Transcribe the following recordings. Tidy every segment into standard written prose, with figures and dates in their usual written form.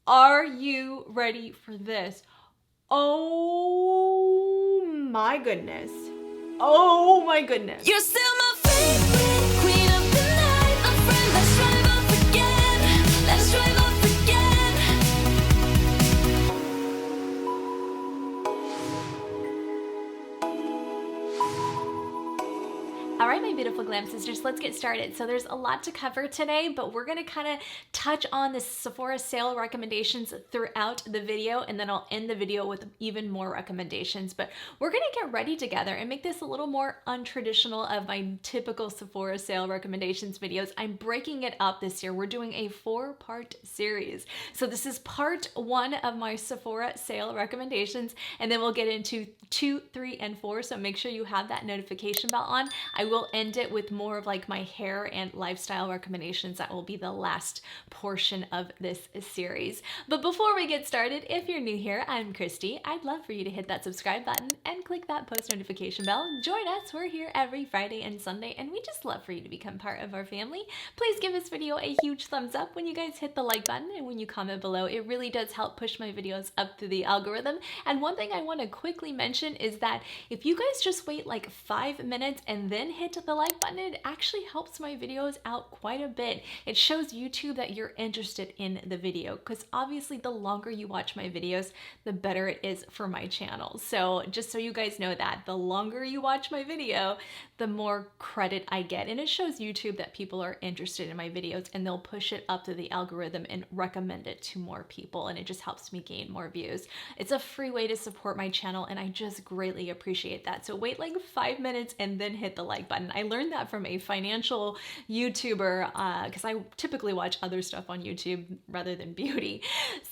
Are you ready for this? Oh my goodness. Oh my goodness. You're still my favorite queen of the night, my friend. Let's drive off again. Let's drive off again. All right, my beautiful glam sisters, let's get started. So there's a lot to cover today, but we're gonna kind of touch on the Sephora sale recommendations throughout the video, and then I'll end the video with even more recommendations. But we're gonna get ready together and make this a little more untraditional of my typical Sephora sale recommendations videos. I'm breaking it up this year. We're doing a 4-part series. So this is part 1 of my Sephora sale recommendations, and then we'll get into 2, 3, and 4. So make sure you have that notification bell on. I will end it with more of like my hair and lifestyle recommendations. That will be the last portion of this series. But before we get started, if you're new here, I'm Christy. I'd love for you to hit that subscribe button and click that post notification bell. Join us. We're here every Friday and Sunday, and we just love for you to become part of our family. Please give this video a huge thumbs up when you guys hit the like button, and when you comment below. It really does help push my videos up through the algorithm. And one thing I want to quickly mention is that if you guys just wait like 5 minutes and then hit the like button, it actually helps my videos out quite a bit. It shows YouTube that you're interested in the video, because obviously the longer you watch my videos, the better it is for my channel. So just so you guys know that, the longer you watch my video, the more credit I get. And it shows YouTube that people are interested in my videos, and they'll push it up to the algorithm and recommend it to more people. And it just helps me gain more views. It's a free way to support my channel, and I just greatly appreciate that. So wait like 5 minutes and then hit the like button. I learned that from a financial YouTuber, because I typically watch other stuff on YouTube rather than beauty.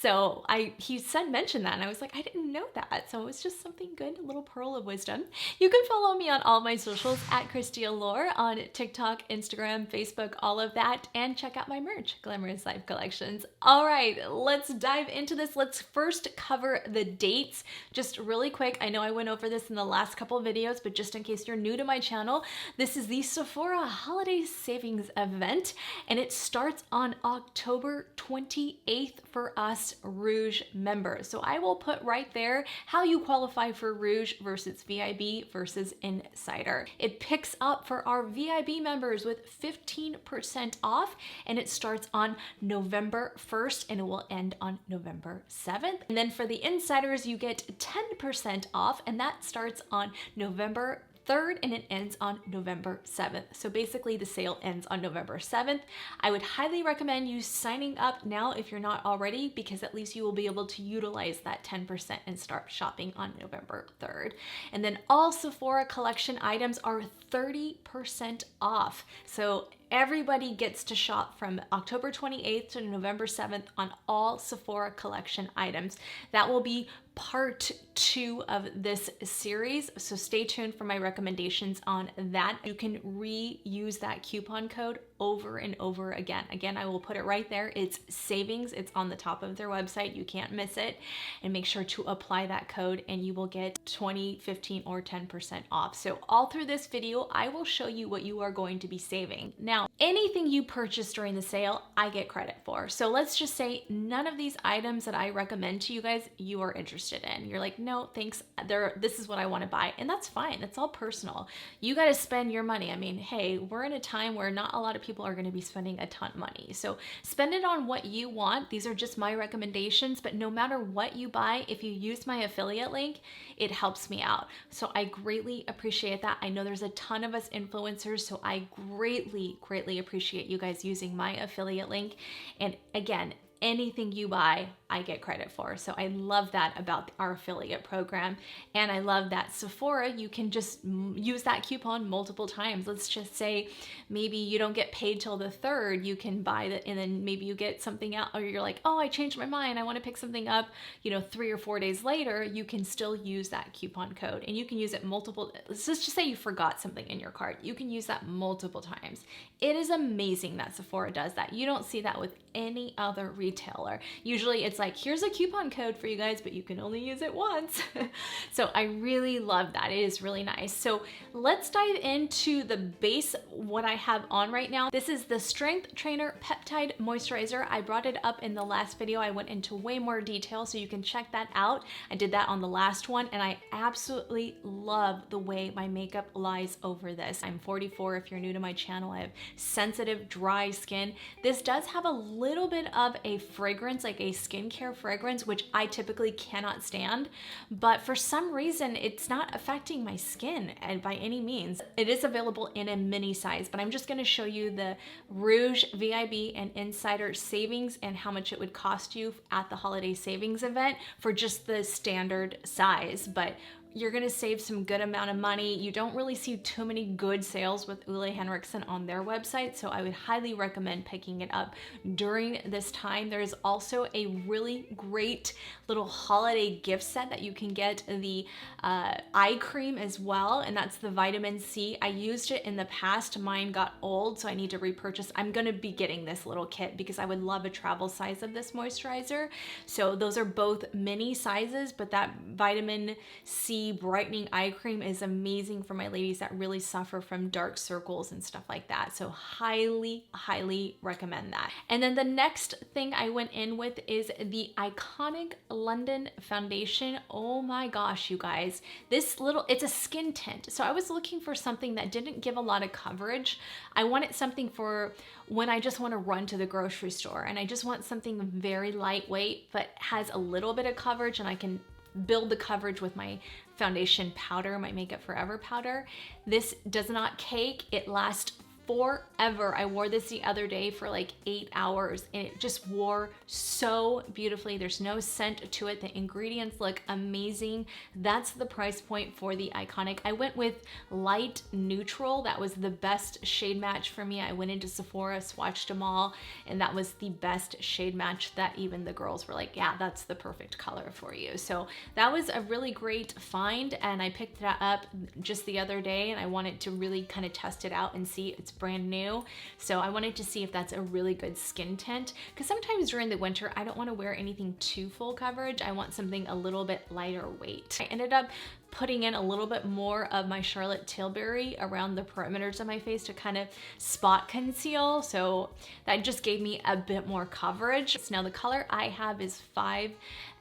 So he mentioned that, and I was like, I didn't know that. So it was just something good, a little pearl of wisdom. You can follow me on all my socials at Christy Allure on TikTok, Instagram, Facebook, all of that, and check out my merch, Glamorous Life Collections. All right, let's dive into this. Let's first cover the dates just really quick. I know I went over this in the last couple of videos, but just in case you're new to my channel, this is the Sephora Holiday Savings Event, and it starts on October 28th for us Rouge members. So I will put right there how you qualify for Rouge versus VIB versus Insider. It picks up for our VIB members with 15% off, and it starts on November 1st and it will end on November 7th. And then for the Insiders, you get 10% off, and that starts on November 3rd and it ends on November 7th. So basically the sale ends on November 7th. I would highly recommend you signing up now if you're not already, because at least you will be able to utilize that 10% and start shopping on November 3rd. And then all Sephora collection items are 30% off. So everybody gets to shop from October 28th to November 7th on all Sephora collection items. That will be part 2 of this series, so stay tuned for my recommendations on that. You can reuse that coupon code over and over again. Again, I will put it right there. It's savings. It's on the top of their website. You can't miss it. And make sure to apply that code and you will get 20, 15, or 10% off. So all through this video, I will show you what you are going to be saving. Now, anything you purchase during the sale, I get credit for. So let's just say none of these items that I recommend to you guys, you are interested in. You're like, no, thanks. This is what I want to buy. And that's fine. It's all personal. You got to spend your money. I mean, hey, we're in a time where not a lot of people are going to be spending a ton of money. So spend it on what you want. These are just my recommendations, but no matter what you buy, if you use my affiliate link, it helps me out. So I greatly appreciate that. I know there's a ton of us influencers, so I greatly appreciate you guys using my affiliate link. And again, anything you buy, I get credit for. So I love that about our affiliate program. And I love that Sephora, you can just use that coupon multiple times. Let's just say maybe you don't get paid till the 3rd, you can buy that, and then maybe you get something out, or you're like, oh, I changed my mind, I want to pick something up, 3 or 4 days later, you can still use that coupon code, and you can use it multiple. Let's just say you forgot something in your cart. You can use that multiple times. It is amazing that Sephora does that. You don't see that with any other retailer. Usually it's like, here's a coupon code for you guys, but you can only use it once. So I really love that. It is really nice. So let's dive into the base, what I have on right now. This is the Strength Trainer Peptide Moisturizer. I brought it up in the last video. I went into way more detail, so you can check that out. I did that on the last one, and I absolutely love the way my makeup lies over this. I'm 44. If you're new to my channel, I have sensitive, dry skin. This does have a little bit of a fragrance, like a skincare fragrance, which I typically cannot stand, but for some reason, it's not affecting my skin and by any means. It is available in a mini size, but I'm just gonna show you the Rouge VIB and Insider savings and how much it would cost you at the holiday savings event for just the standard size. But you're gonna save some good amount of money. You don't really see too many good sales with Ole Henriksen on their website, so I would highly recommend picking it up during this time. There is also a really great little holiday gift set that you can get, the eye cream as well, and that's the vitamin C. I used it in the past. Mine got old, so I need to repurchase. I'm gonna be getting this little kit because I would love a travel size of this moisturizer. So those are both mini sizes, but that vitamin C brightening eye cream is amazing for my ladies that really suffer from dark circles and stuff like that. So highly, highly recommend that. And then the next thing I went in with is the Iconic London Foundation. Oh my gosh, you guys. It's a skin tint. So I was looking for something that didn't give a lot of coverage. I wanted something for when I just want to run to the grocery store and I just want something very lightweight, but has a little bit of coverage, and I can build the coverage with my foundation powder, my Makeup Forever powder. This does not cake. It lasts forever. I wore this the other day for like 8 hours and it just wore so beautifully. There's no scent to it. The ingredients look amazing. That's the price point for the Iconic. I went with light neutral. That was the best shade match for me. I went into Sephora, swatched them all, and that was the best shade match that even the girls were like, yeah, that's the perfect color for you. So that was a really great find, and I picked that up just the other day, and I wanted to really kind of test it out and see. It's brand new, so I wanted to see if that's a really good skin tint, because sometimes during the winter I don't want to wear anything too full coverage. I want something a little bit lighter weight. I ended up putting in a little bit more of my Charlotte Tilbury around the perimeters of my face to kind of spot conceal, so that just gave me a bit more coverage. So now the color I have is 5M.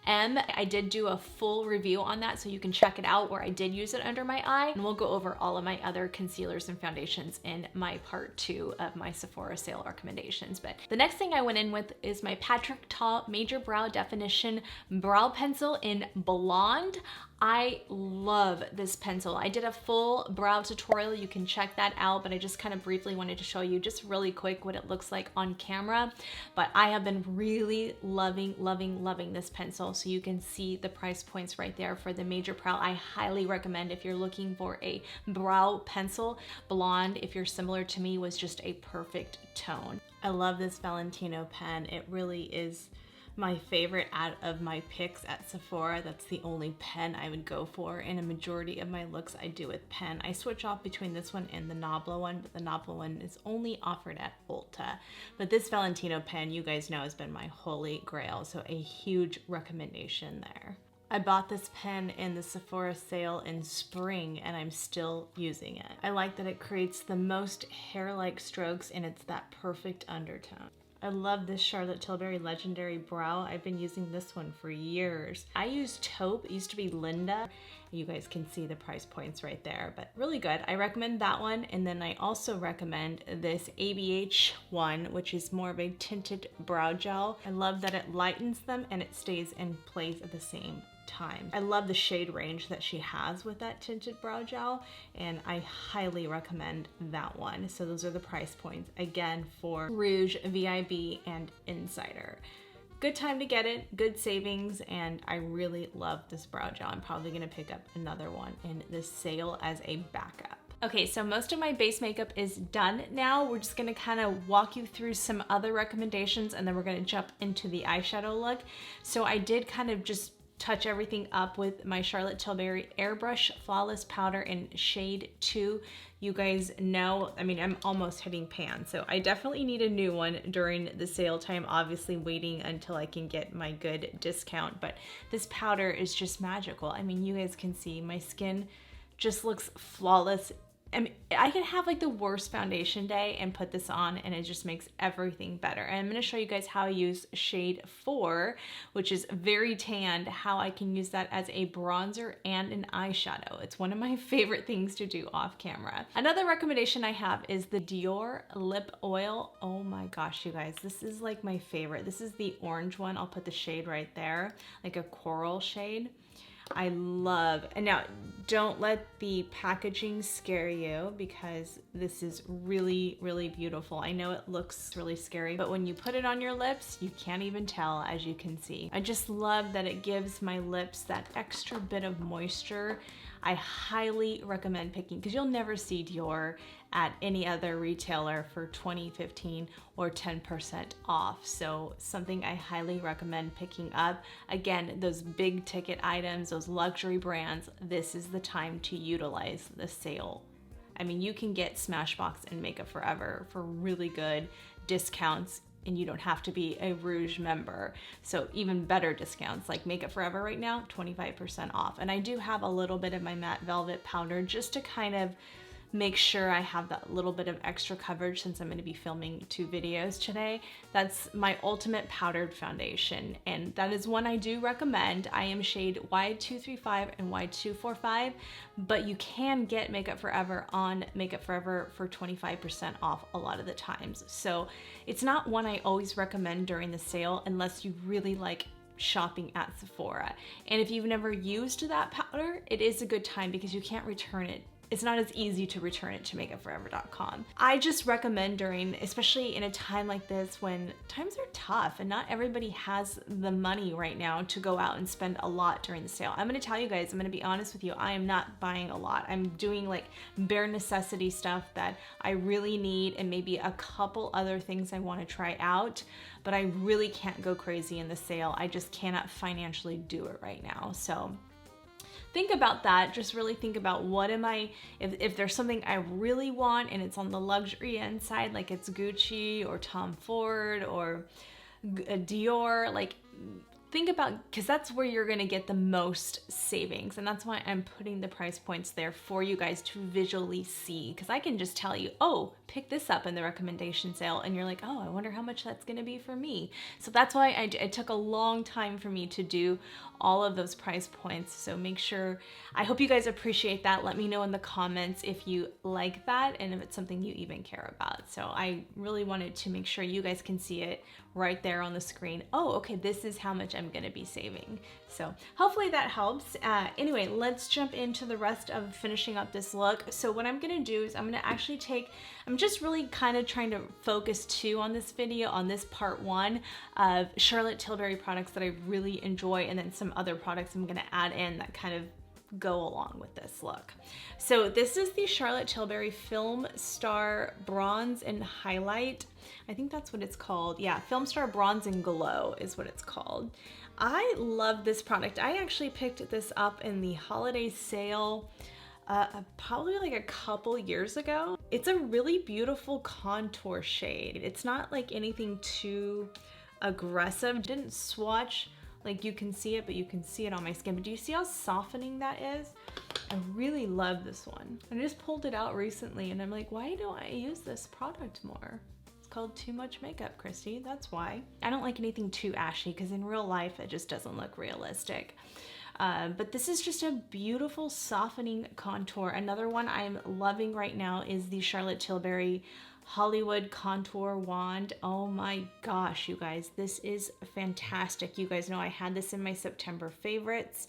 I did do a full review on that, so you can check it out, where I did use it under my eye, and we'll go over all of my other concealers and foundations in my part 2 of my Sephora sale recommendations. But the next thing I went in with is my Patrick Ta Major Brow Definition Brow Pencil in Blonde. I love this pencil. I did a full brow tutorial. You can check that out, but I just kind of briefly wanted to show you just really quick what it looks like on camera. But I have been really loving this pencil. So you can see the price points right there for the Major Brow. I highly recommend if you're looking for a brow pencil. Blonde, if you're similar to me, was just a perfect tone. I love this Valentino pen. It really is my favorite out of my picks at Sephora. That's the only pen I would go for. In a majority of my looks I do with pen. I switch off between this one and the Nabla one, but the Nabla one is only offered at Ulta. But this Valentino pen, you guys know, has been my holy grail, so a huge recommendation there. I bought this pen in the Sephora sale in spring and I'm still using it. I like that it creates the most hair-like strokes and it's that perfect undertone. I love this Charlotte Tilbury Legendary Brow. I've been using this one for years. I use taupe, it used to be Linda. You guys can see the price points right there, but really good. I recommend that one. And then I also recommend this ABH one, which is more of a tinted brow gel. I love that it lightens them and it stays in place at the same time. I love the shade range that she has with that tinted brow gel, and I highly recommend that one. So those are the price points again for Rouge, VIB, and Insider. Good time to get it, good savings, and I really love this brow gel. I'm probably gonna pick up another one in this sale as a backup. Okay, so most of my base makeup is done now. We're just gonna kind of walk you through some other recommendations, and then we're gonna jump into the eyeshadow look. So I did kind of just touch everything up with my Charlotte Tilbury Airbrush Flawless Powder in shade 2. You guys know, I mean, I'm almost hitting pan, so I definitely need a new one during the sale time, obviously waiting until I can get my good discount, but this powder is just magical. I mean, you guys can see my skin just looks flawless. I mean, I can have like the worst foundation day and put this on and it just makes everything better. And I'm going to show you guys how I use shade 4, which is very tanned, how I can use that as a bronzer and an eyeshadow. It's one of my favorite things to do off camera. Another recommendation I have is the Dior lip oil. Oh my gosh, you guys, this is like my favorite. This is the orange one. I'll put the shade right there, like a coral shade. I love, and now don't let the packaging scare you because this is really, really beautiful. I know it looks really scary, but when you put it on your lips, you can't even tell, as you can see. I just love that it gives my lips that extra bit of moisture. I highly recommend picking, because you'll never see Dior at any other retailer for 20, 15, or 10% off. So something I highly recommend picking up. Again, those big ticket items, those luxury brands, this is the time to utilize the sale. I mean, you can get Smashbox and Makeup Forever for really good discounts, and you don't have to be a Rouge member. So even better discounts, like Makeup Forever right now, 25% off. And I do have a little bit of my matte velvet powder just to kind of make sure I have that little bit of extra coverage since I'm going to be filming 2 videos today. That's my ultimate powdered foundation, and that is one I do recommend. I am shade Y235 and Y245, but you can get Makeup Forever on Makeup Forever for 25% off a lot of the times. So it's not one I always recommend during the sale unless you really like shopping at Sephora. And if you've never used that powder, it is a good time because you can't return it. It's not as easy to return it to makeupforever.com. I just recommend during, especially in a time like this when times are tough and not everybody has the money right now to go out and spend a lot during the sale. I'm gonna tell you guys, I'm gonna be honest with you, I am not buying a lot. I'm doing like bare necessity stuff that I really need and maybe a couple other things I wanna try out, but I really can't go crazy in the sale. I just cannot financially do it right now. So think about that. Just really think about what am I, if there's something I really want and it's on the luxury end side, like it's Gucci or Tom Ford or Dior, like think about, because that's where you're gonna get the most savings, and that's why I'm putting the price points there for you guys to visually see, because I can just tell you, oh, pick this up in the recommendation sale, and you're like, oh, I wonder how much that's gonna be for me. So that's why it took a long time for me to do all of those price points. So make sure, I hope you guys appreciate that. Let me know in the comments if you like that and if it's something you even care about. So I really wanted to make sure you guys can see it right there on the screen. Oh, okay, this is how much I'm gonna be saving. So hopefully that helps. Anyway, let's jump into the rest of finishing up this look. So what I'm gonna do is I'm gonna actually I'm just really kind of trying to focus too on this video, on this part 1 of Charlotte Tilbury products that I really enjoy, and then some other products I'm gonna add in that kind of go along with this look. So this is the Charlotte Tilbury Film Star Bronze and Highlight. I think that's what it's called. Yeah, Film Star Bronze and Glow is what it's called. I love this product. I actually picked this up in the holiday sale probably like a couple years ago. It's a really beautiful contour shade. It's not like anything too aggressive. Didn't swatch, like you can see it, but you can see it on my skin. But do you see how softening that is? I really love this one. I just pulled it out recently and I'm like, why don't I use this product more? It's called Too Much Makeup, Christy, that's why. I don't like anything too ashy because in real life it just doesn't look realistic. But this is just a beautiful softening contour. Another one I'm loving right now is the Charlotte Tilbury Hollywood Contour Wand. Oh my gosh, you guys, this is fantastic. You guys know I had this in my September favorites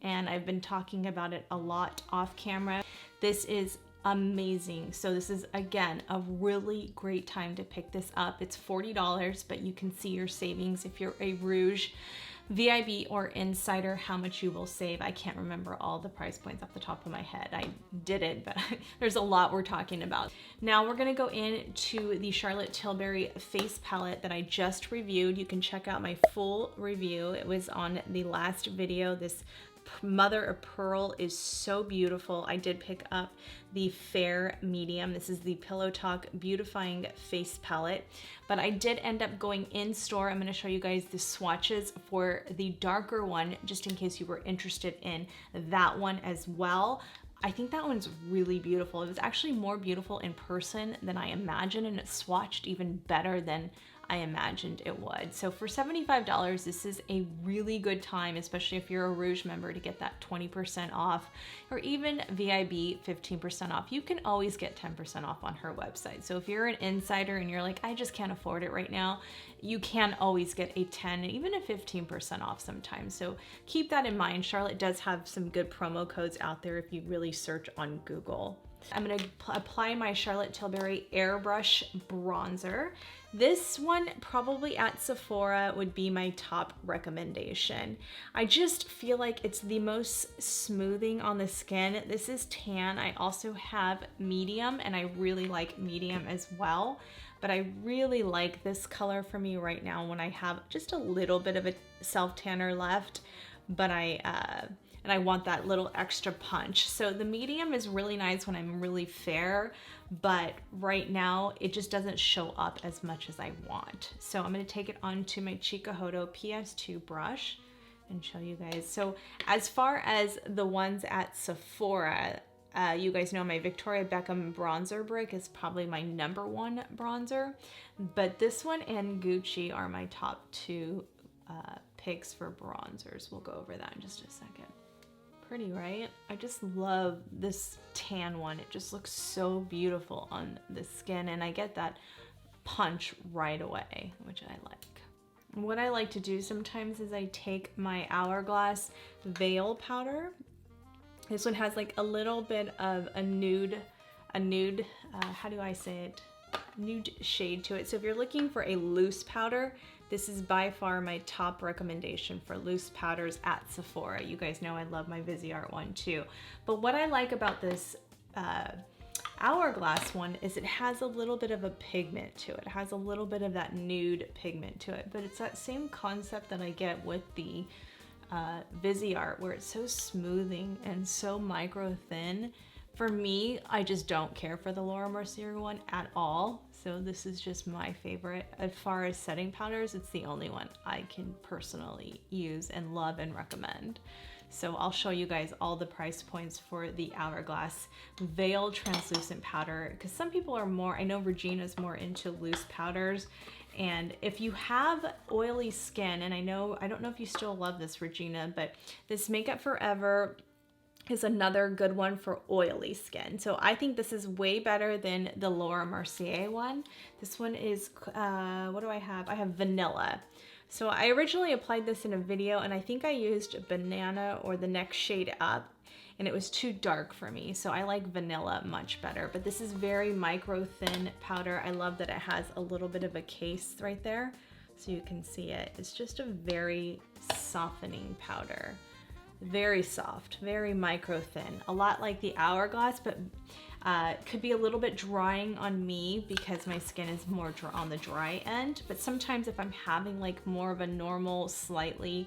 and I've been talking about it a lot off camera. This is amazing. So this is, again, a really great time to pick this up. It's $40, but you can see your savings if you're a Rouge VIB or Insider, how much you will save. I can't remember all the price points off the top of my head. I did it, but there's a lot we're talking about. Now we're gonna go into the Charlotte Tilbury face palette that I just reviewed. You can check out my full review. It was on the last video. This Mother of Pearl is so beautiful. I did pick up the fair medium. This is the Pillow Talk Beautifying Face Palette, but I did end up going in store. I'm going to show you guys the swatches for the darker one, just in case you were interested in that one as well. I think that one's really beautiful. It was actually more beautiful in person than I imagined, and it swatched even better than I imagined it would. So for $75, this is a really good time, especially if you're a Rouge member, to get that 20% off, or even VIB 15% off. You can always get 10% off on her website. So if you're an insider and you're like, I just can't afford it right now, you can always get a 10 and even a 15% off sometimes. So keep that in mind. Charlotte does have some good promo codes out there if you really search on Google. I'm going to apply my Charlotte Tilbury Airbrush Bronzer. This one probably at Sephora would be my top recommendation. I just feel like it's the most smoothing on the skin. This is tan. I also have medium, and I really like medium as well. But I really like this color for me right now when I have just a little bit of a self-tanner left, but and I want that little extra punch. So the medium is really nice when I'm really fair, but right now it just doesn't show up as much as I want. So I'm gonna take it onto my Chikuhodo PS2 brush and show you guys. So as far as the ones at Sephora, you guys know my Victoria Beckham bronzer brick is probably my #1 bronzer, but this one and Gucci are my top 2 picks for bronzers. We'll go over that in just a second. Pretty, right? I just love this tan one. It just looks so beautiful on the skin, and I get that punch right away, which I like. What I like to do sometimes is I take my Hourglass Veil powder. This one has like a little bit of a nude, how do I say it? Nude shade to it. So if you're looking for a loose powder, this is by far my top recommendation for loose powders at Sephora. You guys know I love my Viseart one too. But what I like about this Hourglass one is it has a little bit of a pigment to it. It has a little bit of that nude pigment to it, but it's that same concept that I get with the Viseart, where it's so smoothing and so micro thin. For me, I just don't care for the Laura Mercier one at all. So this is just my favorite. As far as setting powders, it's the only one I can personally use and love and recommend. So I'll show you guys all the price points for the Hourglass Veil Translucent Powder, because some people are more, I know Regina's more into loose powders. And if you have oily skin, and I don't know if you still love this, Regina, but this Makeup Forever is another good one for oily skin. So I think this is way better than the Laura Mercier one. This one is, what do I have? I have Vanilla. So I originally applied this in a video, and I think I used Banana or the next shade up, and it was too dark for me. So I like Vanilla much better, but this is very micro thin powder. I love that it has a little bit of a case right there, so you can see it. It's just a very softening powder. Very soft, very micro thin, a lot like the Hourglass, but could be a little bit drying on me because my skin is more on the dry end. But sometimes if I'm having like more of a normal, slightly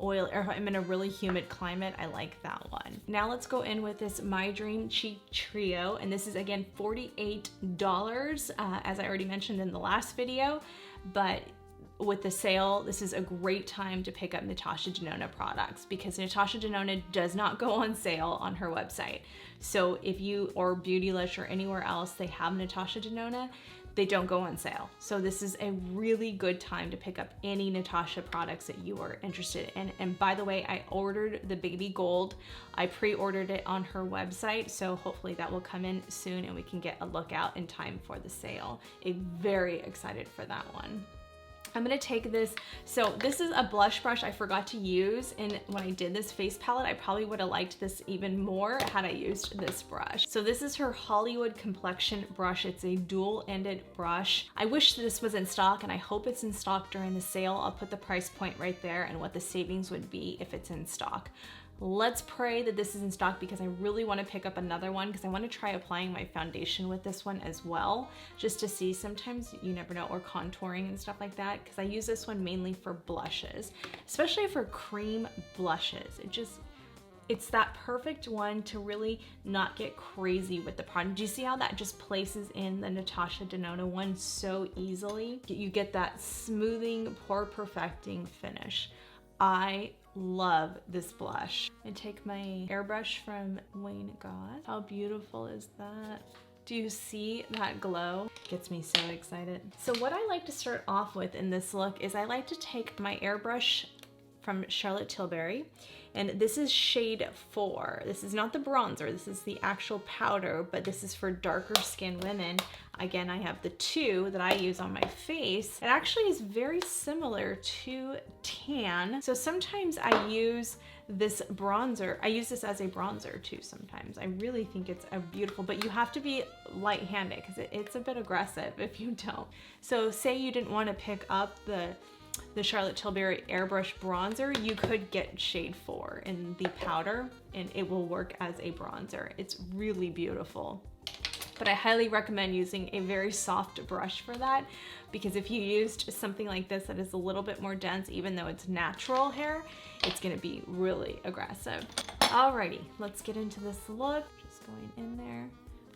oil, or I'm in a really humid climate, I like that one. Now let's go in with this My Dream Cheek Trio, and this is again $48, as I already mentioned in the last video, but with the sale, this is a great time to pick up Natasha Denona products, because Natasha Denona does not go on sale on her website. So if you, or Beautylish or anywhere else, they have Natasha Denona, they don't go on sale. So this is a really good time to pick up any Natasha products that you are interested in. And by the way, I ordered the Baby Gold. I pre-ordered it on her website, so hopefully that will come in soon and we can get a look out in time for the sale. I'm very excited for that one. I'm gonna take this, so this is a blush brush I forgot to use, and when I did this face palette, I probably would have liked this even more had I used this brush. So this is her Hollywood Complexion brush. It's a dual-ended brush. I wish this was in stock, and I hope it's in stock during the sale. I'll put the price point right there and what the savings would be if it's in stock. Let's pray that this is in stock because I really want to pick up another one because I want to try applying my foundation with this one as well, just to see. Sometimes you never know, or contouring and stuff like that, because I use this one mainly for blushes, especially for cream blushes. It's that perfect one to really not get crazy with the product. Do you see how that just places in the Natasha Denona one so easily? You get that smoothing, pore perfecting finish. I love this blush. I take my airbrush from Wayne Goss. How beautiful is that? Do you see that glow? Gets me so excited. So what I like to start off with in this look is I like to take my airbrush from Charlotte Tilbury, and this is shade 4. This is not the bronzer, this is the actual powder, but this is for darker skinned women. Again, I have the 2 that I use on my face. It actually is very similar to tan. So sometimes I use this bronzer. I use this as a bronzer too sometimes. I really think it's a beautiful, but you have to be light-handed because it's a bit aggressive if you don't. So say you didn't want to pick up the Charlotte Tilbury airbrush bronzer, you could get shade 4 in the powder and it will work as a bronzer. It's really beautiful. But I highly recommend using a very soft brush for that, because if you used something like this that is a little bit more dense, even though it's natural hair, it's gonna be really aggressive. Alrighty, let's get into this look. Just going in there.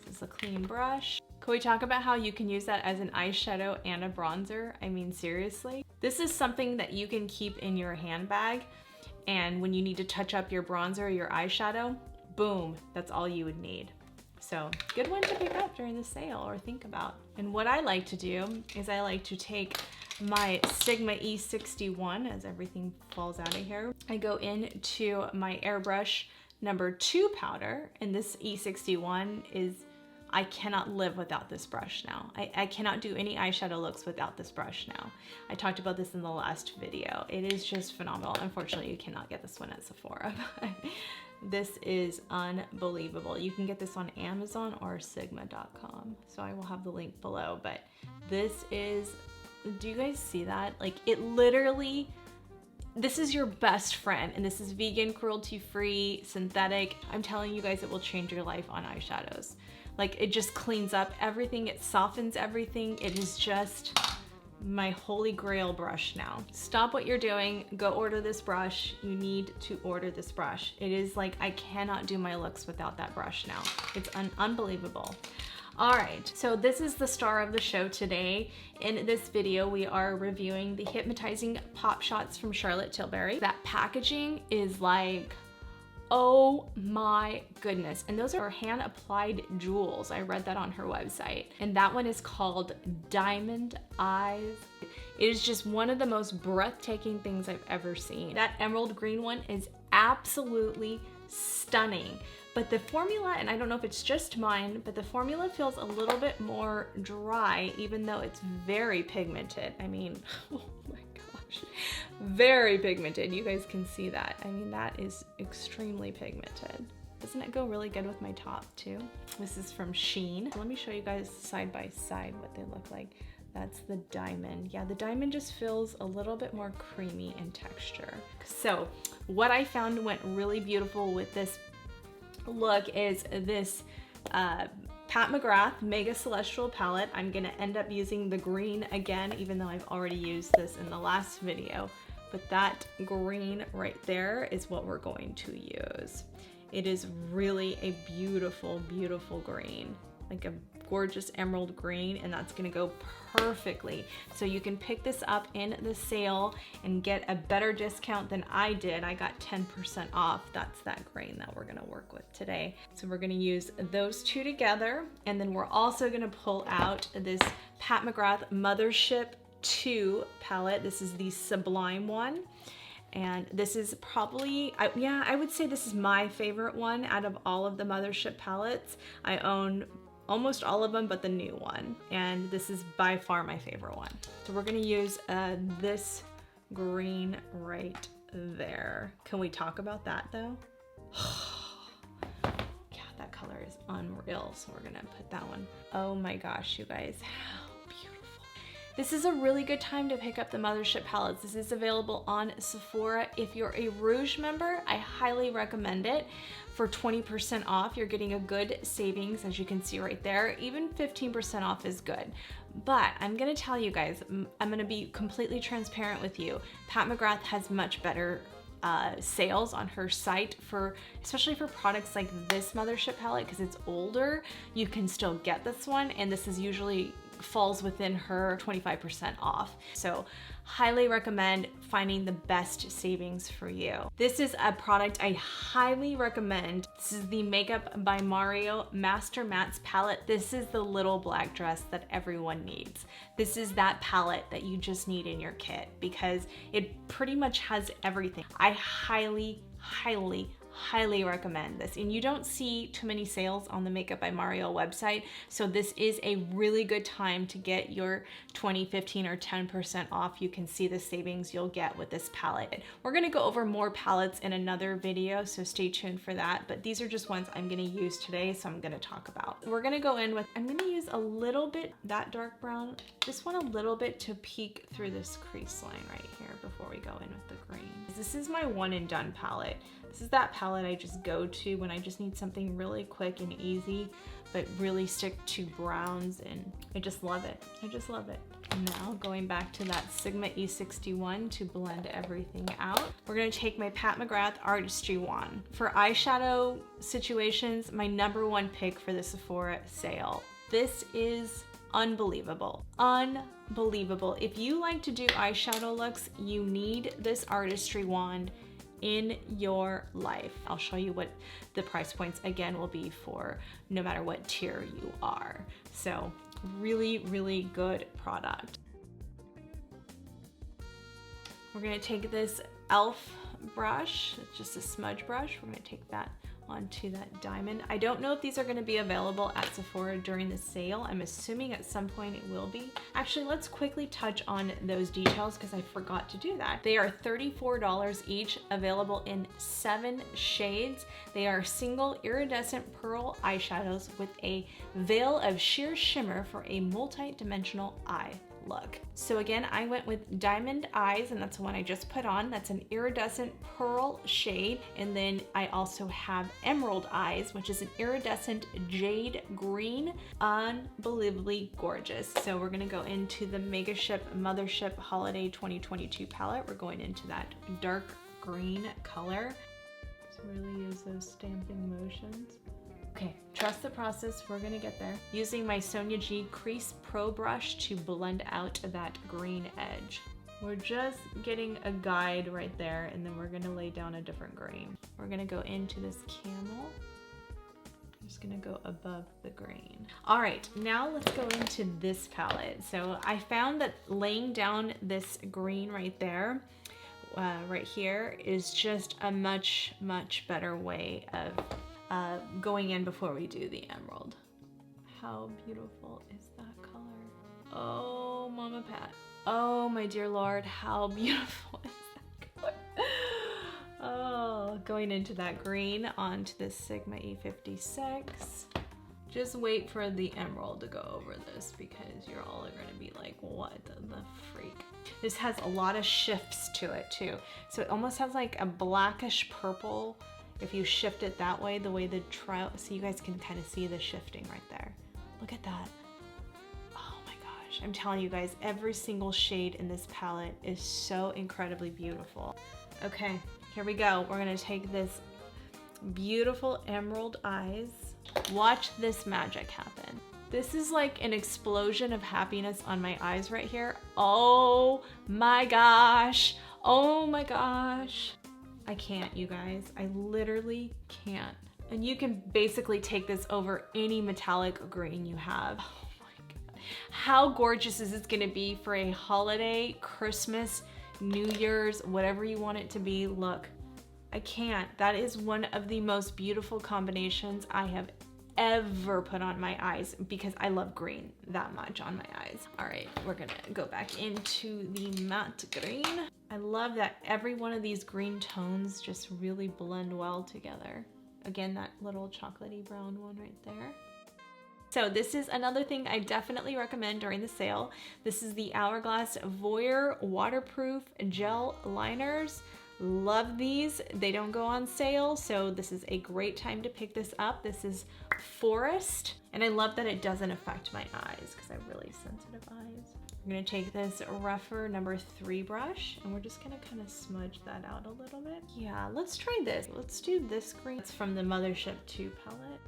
This is a clean brush. Can we talk about how you can use that as an eyeshadow and a bronzer? I mean, seriously. This is something that you can keep in your handbag, and when you need to touch up your bronzer or your eyeshadow, boom, that's all you would need. So good one to pick up during the sale or think about. And what I like to do is I like to take my Sigma E61, as everything falls out of here. I go into my airbrush number 2 powder, and this E61 is, I cannot live without this brush now. I cannot do any eyeshadow looks without this brush now. I talked about this in the last video. It is just phenomenal. Unfortunately, you cannot get this one at Sephora. This is unbelievable. You can get this on Amazon or sigma.com. So I will have the link below, but this is, do you guys see that? Like, it literally, this is your best friend, and this is vegan, cruelty-free, synthetic. I'm telling you guys, it will change your life on eyeshadows. Like, it just cleans up everything. It softens everything. It is just my holy grail brush now. Stop what you're doing, go order this brush. You need to order this brush. It is like, I cannot do my looks without that brush now. It's unbelievable. All right, so this is the star of the show today. In this video, we are reviewing the Hypnotizing Pop Shots from Charlotte Tilbury. That packaging is like, oh my goodness. And those are hand applied jewels. I read that on her website. And that one is called Diamond Eyes. It is just one of the most breathtaking things I've ever seen. That emerald green one is absolutely stunning. But the formula, and I don't know if it's just mine, but the formula feels a little bit more dry, even though it's very pigmented. I mean, oh my gosh, very pigmented. You guys can see that. I mean, that is extremely pigmented. Doesn't it go really good with my top too? This is from Shein. Let me show you guys side by side what they look like. That's the diamond. Yeah, the diamond just feels a little bit more creamy in texture. So what I found went really beautiful with this look is this Pat McGrath Mega Celestial palette. I'm gonna end up using the green again, even though I've already used this in the last video. But that green right there is what we're going to use. It is really a beautiful, beautiful green, like a gorgeous emerald green, and that's gonna go perfectly. So you can pick this up in the sale and get a better discount than I did. I got 10% off. That's that green that we're gonna work with today. So we're gonna use those two together, and then we're also gonna pull out this Pat McGrath Mothership 2 palette. This is the Sublime one. And this is probably, I would say this is my favorite one out of all of the Mothership palettes. I own almost all of them, but the new one. And this is by far my favorite one. So we're gonna use this green right there. Can we talk about that though? Yeah, that color is unreal. So we're gonna put that one. Oh my gosh, you guys, how beautiful. This is a really good time to pick up the Mothership palettes. This is available on Sephora. If you're a Rouge member, I highly recommend it. For 20% off, you're getting a good savings, as you can see right there. Even 15% off is good. But I'm gonna tell you guys, I'm gonna be completely transparent with you. Pat McGrath has much better sales on her site, especially for products like this Mothership palette, because it's older. You can still get this one, and this is usually falls within her 25% off. So highly recommend finding the best savings for you. This is a product I highly recommend. This is the Makeup by Mario Master Mattes palette. This is the little black dress that everyone needs. This is that palette that you just need in your kit because it pretty much has everything. I highly recommend this, and you don't see too many sales on the Makeup by Mario website, so this is a really good time to get your 20, 15, or 10% off. You can see the savings you'll get with this palette. We're gonna go over more palettes in another video, so stay tuned for that, but these are just ones I'm gonna use today, so I'm gonna talk about. We're gonna go in with, I'm gonna use a little bit, that dark brown, this one a little bit to peek through this crease line right here before we go in with the green. This is my one and done palette. This is that palette I just go to when I just need something really quick and easy, but really stick to browns, and I just love it. I just love it. Now going back to that Sigma E61 to blend everything out, we're gonna take my Pat McGrath Artistry Wand. For eyeshadow situations, my #1 pick for the Sephora sale. This is unbelievable. Unbelievable. If you like to do eyeshadow looks, you need this Artistry Wand in your life. I'll show you what the price points again will be for no matter what tier you are. So really, really good product. We're gonna take this e.l.f. brush, it's just a smudge brush. We're gonna take that onto that diamond. I don't know if these are going to be available at Sephora during the sale. I'm assuming at some point it will be. Actually, let's quickly touch on those details because I forgot to do that. They are $34 each, available in 7 shades. They are single iridescent pearl eyeshadows with a veil of sheer shimmer for a multi-dimensional eye look. So again, I went with Diamond Eyes, and that's the one I just put on. That's an iridescent pearl shade. And then I also have Emerald Eyes, which is an iridescent jade green. Unbelievably gorgeous. So we're gonna go into the Mothership Holiday 2022 palette. We're going into that dark green color. So really use those stamping motions. Okay, trust the process, we're gonna get there. Using my Sonia G Crease Pro Brush to blend out that green edge. We're just getting a guide right there, and then we're gonna lay down a different green. We're gonna go into this camel. I'm just gonna go above the green. All right, now let's go into this palette. So I found that laying down this green right there, right here, is just a much, much better way of going in before we do the emerald. How beautiful is that color? Oh, Mama Pat. Oh, my dear Lord, how beautiful is that color? Oh, going into that green onto this Sigma E56. Just wait for the emerald to go over this because you're all gonna be like, what the freak? This has a lot of shifts to it too. So it almost has like a blackish purple. If you shift it that way, the way the so you guys can kind of see the shifting right there. Look at that. Oh my gosh, I'm telling you guys, every single shade in this palette is so incredibly beautiful. Okay, here we go. We're gonna take this beautiful Emerald Eyes. Watch this magic happen. This is like an explosion of happiness on my eyes right here. Oh my gosh. Oh my gosh. I can't, you guys. I literally can't. And you can basically take this over any metallic green you have. Oh my God. How gorgeous is this gonna be for a holiday, Christmas, New Year's, whatever you want it to be? Look, I can't. That is one of the most beautiful combinations I have ever put on my eyes because I love green that much on my eyes. All right, we're gonna go back into the matte green. I love that every one of these green tones just really blend well together. Again, that little chocolatey brown one right there. So this is another thing I definitely recommend during the sale. This is the Hourglass Voyeur Waterproof Gel Liners. Love these. They don't go on sale, so this is a great time to pick this up. This is Forest, and I love that it doesn't affect my eyes because I have really sensitive eyes. I'm gonna take this rougher number 3 brush, and we're just gonna kind of smudge that out a little bit. Yeah, let's try this. Let's do this green. It's from the Mothership 2 palette.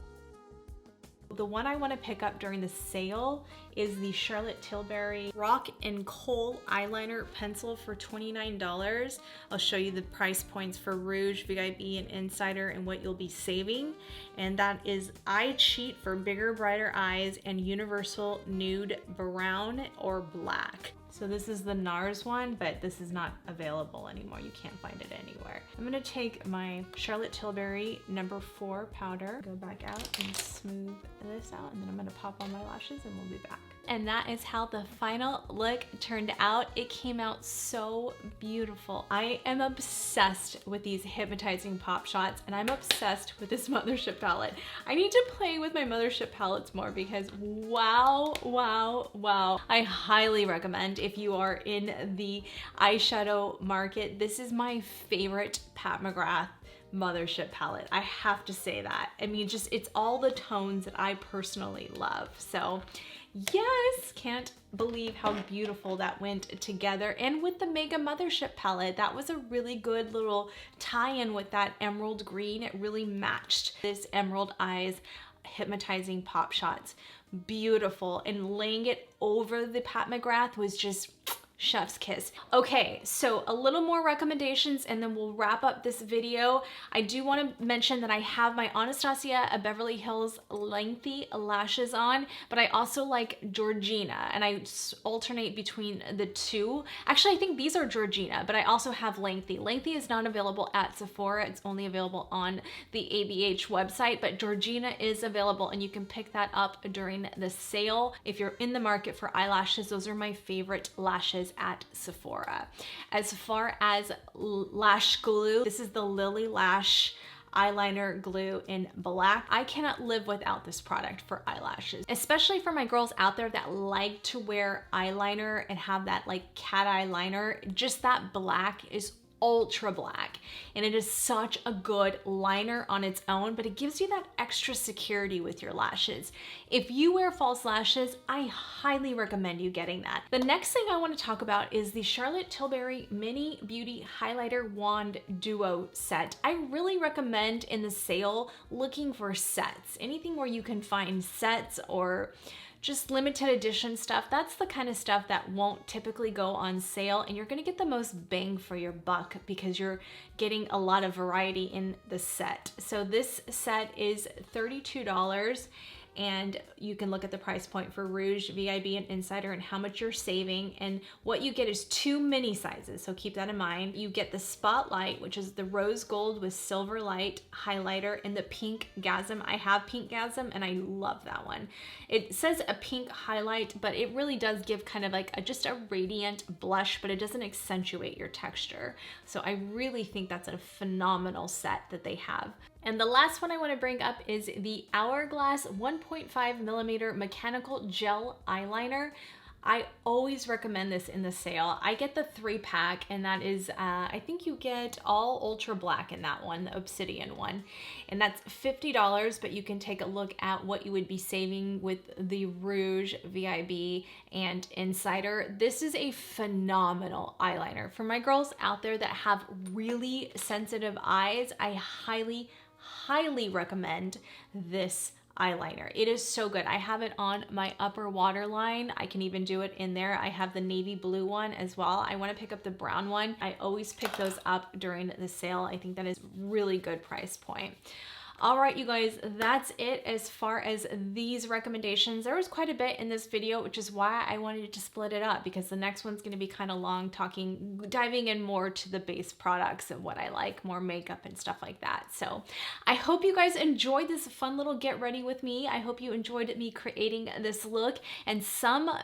The one I want to pick up during the sale is the Charlotte Tilbury Rock and Coal Eyeliner Pencil for $29. I'll show you the price points for Rouge, VIB, and Insider and what you'll be saving. And that is Eye Cheat for bigger, brighter eyes and Universal Nude Brown or Black. So this is the NARS one, but this is not available anymore. You can't find it anywhere. I'm gonna take my Charlotte Tilbury number 4 powder, go back out and smooth this out, and then I'm gonna pop on my lashes and we'll be back. And that is how the final look turned out. It came out so beautiful. I am obsessed with these Hypnotizing Pop Shots, and I'm obsessed with this Mothership palette. I need to play with my Mothership palettes more because wow, wow, wow. I highly recommend if you are in the eyeshadow market. This is my favorite Pat McGrath Mothership palette. I have to say that. I mean, just it's all the tones that I personally love. So yes, can't believe how beautiful that went together. And with the Mega Mothership palette, that was a really good little tie-in with that emerald green. It really matched this Emerald Eyes Hypnotizing Pop Shots. Beautiful. And laying it over the Pat McGrath was just chef's kiss. Okay, so a little more recommendations and then we'll wrap up this video. I do want to mention that I have my Anastasia Beverly Hills lengthy lashes on, but I also like Georgina, and I alternate between the two. Actually, I think these are Georgina, but I also have lengthy. Lengthy is not available at Sephora. It's only available on the ABH website, but Georgina is available and you can pick that up during the sale. If you're in the market for eyelashes, those are my favorite lashes at Sephora. As far as lash glue, this is the Lily Lash eyeliner glue in black. I cannot live without this product for eyelashes, especially for my girls out there that like to wear eyeliner and have that like cat eye liner. Just that black is ultra black, and it is such a good liner on its own, but it gives you that extra security with your lashes. If you wear false lashes, I highly recommend you getting that. The next thing I want to talk about is the Charlotte Tilbury Mini Beauty Highlighter Wand Duo set. I really recommend in the sale looking for sets. Anything where you can find sets or just limited edition stuff, that's the kind of stuff that won't typically go on sale, and you're gonna get the most bang for your buck because you're getting a lot of variety in the set. So this set is $32, and you can look at the price point for Rouge, VIB, and Insider and how much you're saving. And what you get is 2 mini sizes, so keep that in mind. You get the Spotlight, which is the rose gold with silver light highlighter, and the pink Gasm. I have pink Gasm and I love that one. It says a pink highlight, but it really does give kind of like just a radiant blush, but it doesn't accentuate your texture. So I really think that's a phenomenal set that they have. And the last one I want to bring up is the Hourglass 1.5mm mechanical gel eyeliner. I always recommend this in the sale. I get the 3-pack, and that is, I think you get all ultra black in that one, the obsidian one. And that's $50, but you can take a look at what you would be saving with the Rouge, VIB, and Insider. This is a phenomenal eyeliner. For my girls out there that have really sensitive eyes, I highly recommend this eyeliner. It is so good. I have it on my upper waterline. I can even do it in there. I have the navy blue one as well. I want to pick up the brown one. I always pick those up during the sale. I think that is really good price point. All right, you guys, that's it as far as these recommendations. There was quite a bit in this video, which is why I wanted to split it up, because the next one's going to be kind of long, diving in more to the base products and what I like, more makeup and stuff like that. So I hope you guys enjoyed this fun little get ready with me. I hope you enjoyed me creating this look and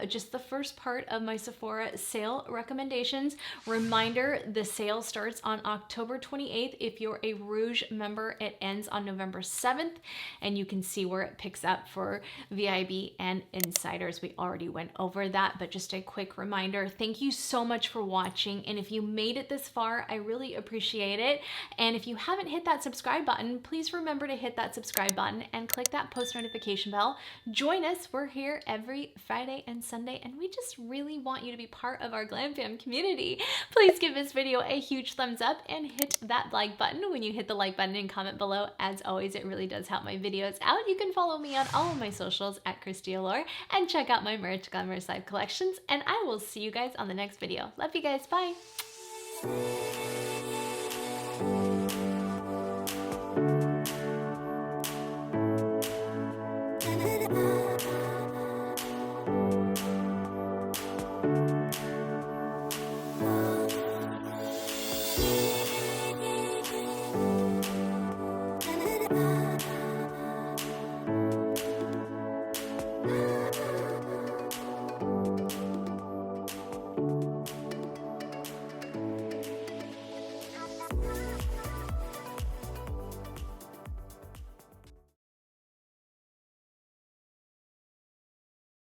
just the first part of my Sephora sale recommendations. Reminder, the sale starts on October 28th. If you're a Rouge member, it ends on November 7th, and you can see where it picks up for VIB and insiders. We already went over that, but just a quick reminder. Thank you so much for watching, and if you made it this far, I really appreciate it. And if you haven't hit that subscribe button, please remember to hit that subscribe button and click that post notification bell. Join us. We're here every Friday and Sunday, and we just really want you to be part of our Glamfam community. Please give this video a huge thumbs up and hit that like button. When you hit the like button and comment below, as always, it really does help my videos out. You can follow me on all of my socials at Christy Allure and check out my merch, Glamorous Life collections, and I will see you guys on the next video. Love you guys. Bye.